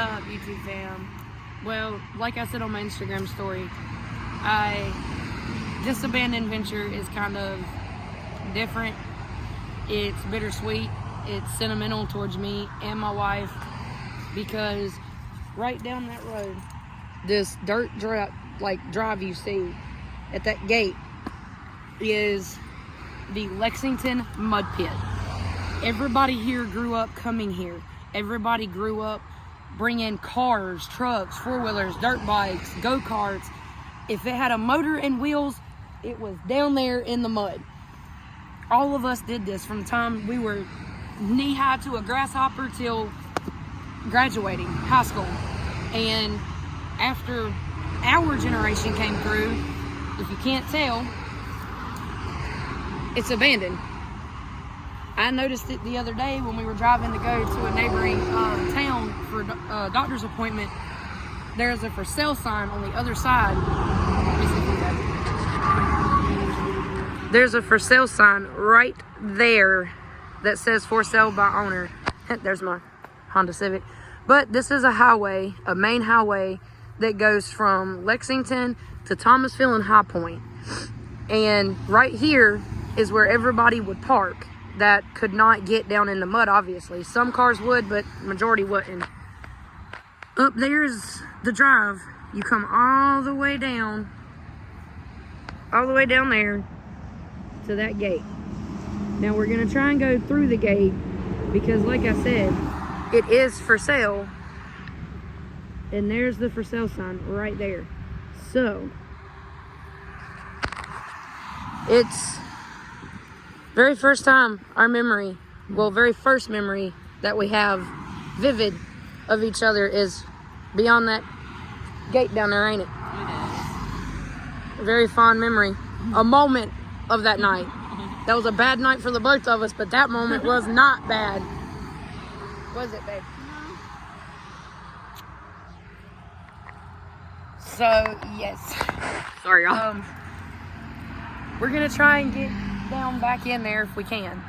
up, YouTube fam? Well, like I said on my Instagram story, this abandoned venture is kind of different. It's bittersweet. It's sentimental towards me and my wife because right down that road, this dirt drive you see at that gate is the Lexington Mud Pit. Everybody here grew up coming here. Everybody grew up bringing cars, trucks, four-wheelers, dirt bikes, go-karts. If it had a motor and wheels, it was down there in the mud. All of us did this from the time we were knee-high to a grasshopper till graduating high school. And after our generation came through, if you can't tell, it's abandoned. I noticed it the other day when we were driving to go to a neighboring town for a doctor's appointment. There's a for sale sign on the other side. There's a for sale sign right there that says for sale by owner. There's my Honda Civic. But this is a highway, a main highway that goes from Lexington to Thomasville and High Point. And right here is where everybody would park that could not get down in the mud, obviously. Some cars would, but majority wouldn't. Up there's the drive. You come all the way down there to that gate. Now we're gonna try and go through the gate because like I said, it is for sale. And there's the for sale sign right there. So it's very first time very first memory that we have vivid of each other is beyond that gate down there, ain't it? It is. A very fond memory. A moment of that night. That was a bad night for the both of us, but that moment was not bad. Was it, babe? No. So, yes. Sorry, y'all. We're gonna try and get down back in there if we can.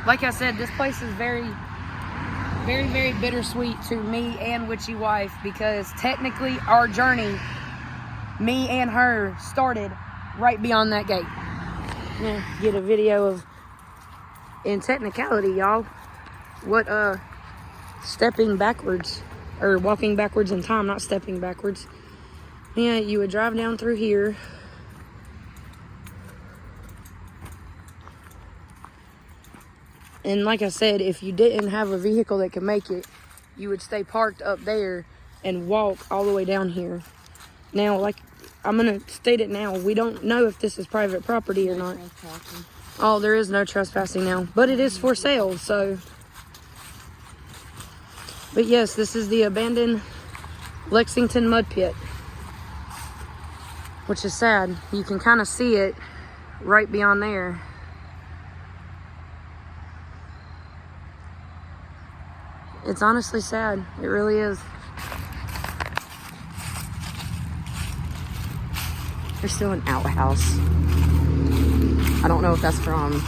Like I said, this place is very, very, very bittersweet to me and Witchy Wife because technically our journey, me and her, started right beyond that gate. Yeah, get a video of, in technicality, y'all, what stepping backwards or walking backwards in time, not stepping backwards. Yeah, you would drive down through here. And like I said, if you didn't have a vehicle that could make it, you would stay parked up there and walk all the way down here. Now, like, I'm going to state it now. We don't know if this is private property or not. Oh, there is no trespassing now. But it is for sale, so. But yes, this is the abandoned Lexington Mud Pit. Which is sad. You can kind of see it right beyond there. It's honestly sad. It really is. There's still an outhouse. I don't know if that's from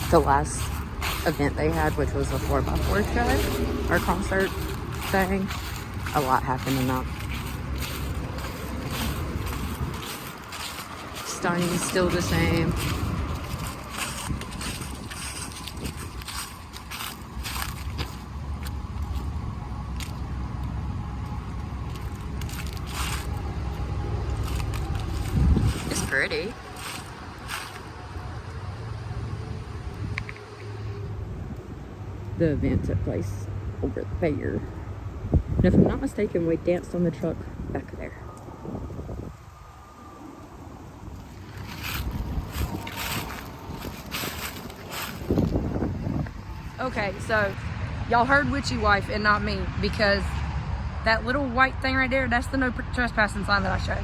the last event they had, which was a 4x4 show or concert thing. A lot happened in that. Stoning's still the same. Pretty. The event took place over there. And if I'm not mistaken, we danced on the truck back there. Okay, so y'all heard Witchy Wife and not me because that little white thing right there, that's the no trespassing sign that I showed.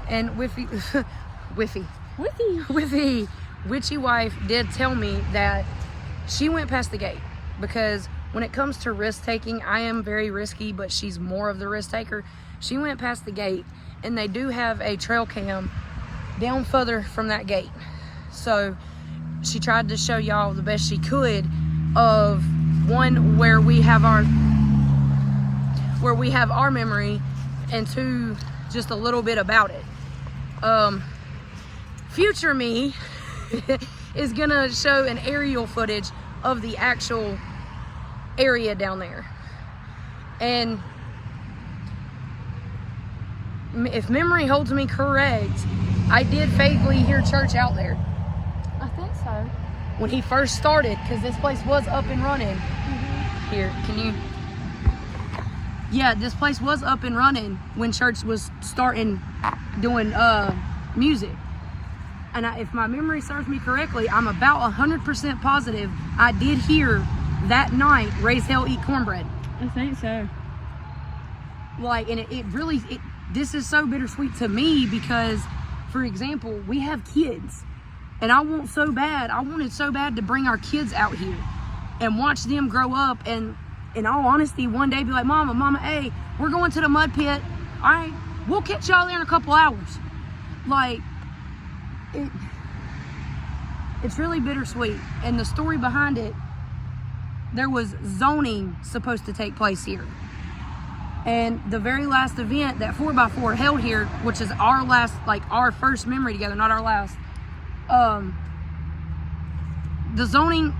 And Witchy Wife did tell me that she went past the gate because when it comes to risk taking, I am very risky, but she's more of the risk taker. She went past the gate and they do have a trail cam down further from that gate. So she tried to show y'all the best she could of one where we have our where we have our memory, and 2, just a little bit about it. Future me is gonna show an aerial footage of the actual area down there. And if memory holds me correct, I did vaguely hear church out there. I think so. When he first started, because this place was up and running. Here, can you? Yeah, this place was up and running when church was starting doing music. And if my memory serves me correctly, I'm about 100% positive I did hear that night Raise Hell Eat Cornbread. I think so. Like, and it really, this is so bittersweet to me because, for example, we have kids. And I wanted so bad to bring our kids out here and watch them grow up, and in all honesty, one day be like, Mama, hey, we're going to the mud pit. All right, we'll catch y'all there in a couple hours. Like, it's really bittersweet. And the story behind it, there was zoning supposed to take place here. And the very last event that 4x4 held here, which is our last, like our first memory together, not our last, the zoning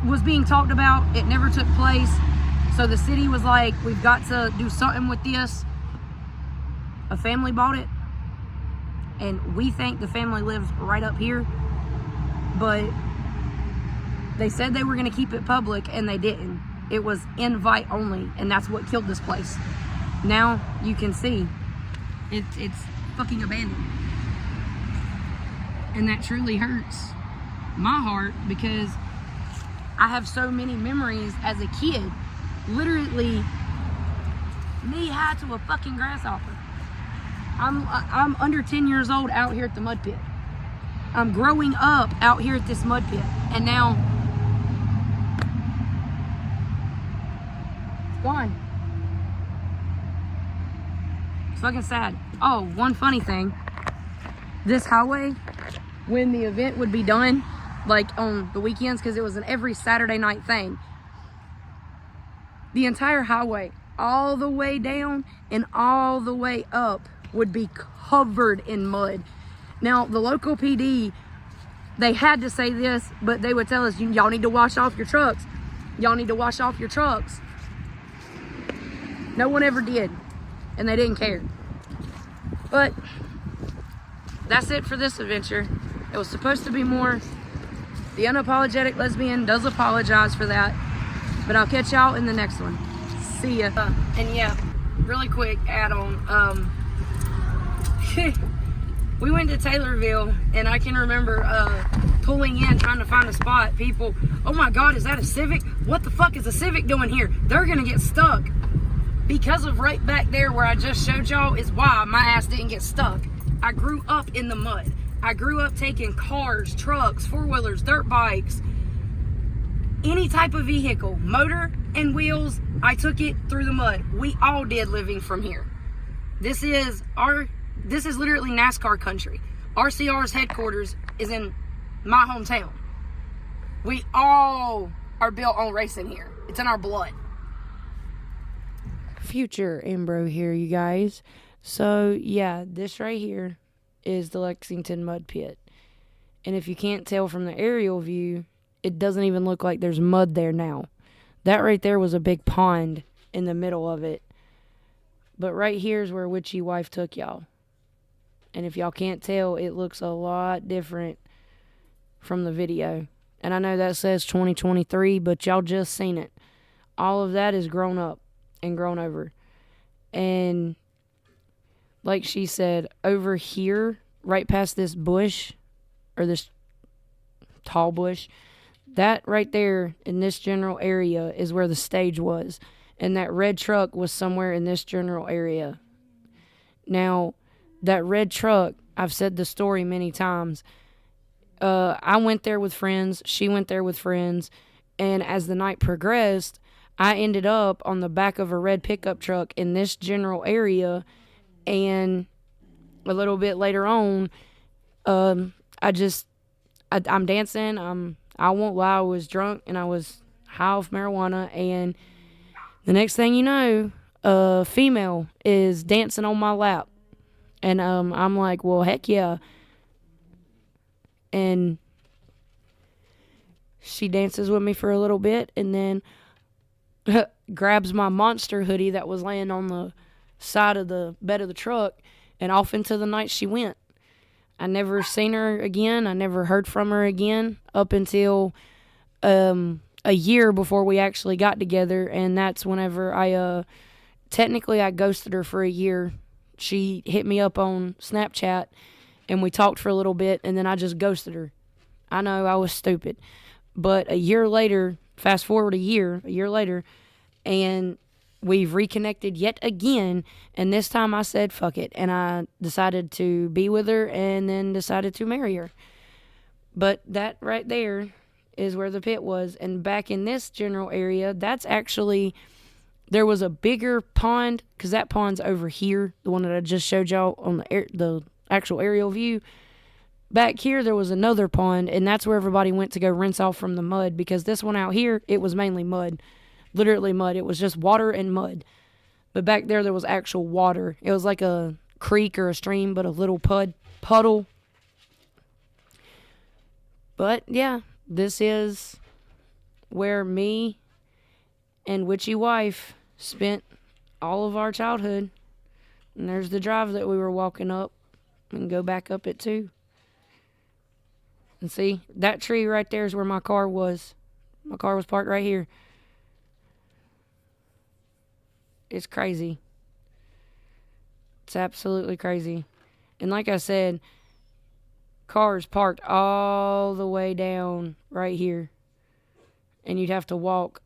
was being talked about. It never took place. So the city was like, we've got to do something with this. A family bought it. And we think the family lives right up here. But they said they were going to keep it public, and they didn't. It was invite only, and that's what killed this place. Now you can see it's fucking abandoned. And that truly hurts my heart because I have so many memories as a kid. Literally knee high to a fucking grasshopper. I'm under 10 years old out here at the mud pit. I'm growing up out here at this mud pit, and now it's gone. It's fucking sad. Oh, one funny thing. This highway, when the event would be done, like on the weekends, because it was an every Saturday night thing, the entire highway, all the way down and all the way up, would be covered in mud. Now, the local PD, they had to say this, but they would tell us, y'all need to wash off your trucks. Y'all need to wash off your trucks. No one ever did, and they didn't care. But that's it for this adventure. It was supposed to be more. The unapologetic lesbian does apologize for that, but I'll catch y'all in the next one. See ya. And yeah, really quick add-on. We went to Taylorville, and I can remember pulling in, trying to find a spot. People, oh my God, is that a Civic? What the fuck is a Civic doing here? They're gonna get stuck. Because of right back there where I just showed y'all is why my ass didn't get stuck. I grew up in the mud. I grew up taking cars, trucks, four-wheelers, dirt bikes, any type of vehicle, motor and wheels, I took it through the mud. We all did living from here. This is literally NASCAR country. RCR's headquarters is in my hometown. We all are built on racing here. It's in our blood. Future Ambro here, you guys. So, yeah, this right here is the Lexington Mud Pit. And if you can't tell from the aerial view, it doesn't even look like there's mud there now. That right there was a big pond in the middle of it. But right here is where Witchy Wife took y'all. And if y'all can't tell, it looks a lot different from the video. And I know that says 2023, but y'all just seen it. All of that is grown up and grown over. And like she said, over here, right past this bush, or this tall bush, that right there in this general area is where the stage was. And that red truck was somewhere in this general area. Now, that red truck, I've said the story many times. I went there with friends. She went there with friends. And as the night progressed, I ended up on the back of a red pickup truck in this general area. And a little bit later on, I'm dancing. I won't lie, I was drunk and I was high off marijuana. And the next thing you know, a female is dancing on my lap. And I'm like, well, heck yeah. And she dances with me for a little bit and then grabs my monster hoodie that was laying on the side of the bed of the truck, and off into the night she went. I never seen her again. I never heard from her again up until a year before we actually got together, and that's whenever I ghosted her for a year. She hit me up on Snapchat, and we talked for a little bit, and then I just ghosted her. I know, I was stupid. But a year later, fast forward a year later, and we've reconnected yet again, and this time I said fuck it, and I decided to be with her and then decided to marry her. But that right there is where the pit was. And back in this general area, that's actually, there was a bigger pond, because that pond's over here, the one that I just showed y'all on the actual aerial view. Back here, there was another pond, and that's where everybody went to go rinse off from the mud, because this one out here, it was mainly mud. Literally mud. It was just water and mud. But back there was actual water. It was like a creek or a stream, but a little puddle. But, yeah, this is where me and witchy wife spent all of our childhood. And there's the drive that we were walking up, and go back up it too. And see, that tree right there is where my car was. My car was parked right here. It's crazy. It's absolutely crazy. And like I said, cars parked all the way down right here. And you'd have to walk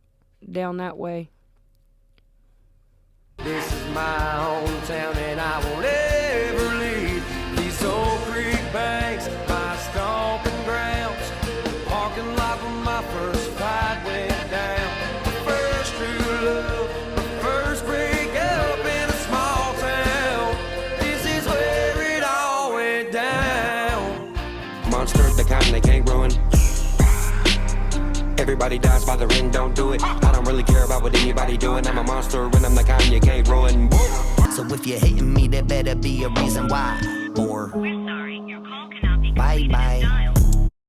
down that way. This is my hometown and I won't ever leave. These old creek banks, my stomping grounds. The parking lot where my first fight went down. My first true love, my first break up in a small town. This is where it all went down. Monster, the kind they can't ruin. Everybody dies by the ring, don't do it. I don't really care about what anybody doing. I'm a monster and I'm the kind you can't ruin. So if you're hating me, there better be a reason why. Or We're sorry, your call cannot be bye bye.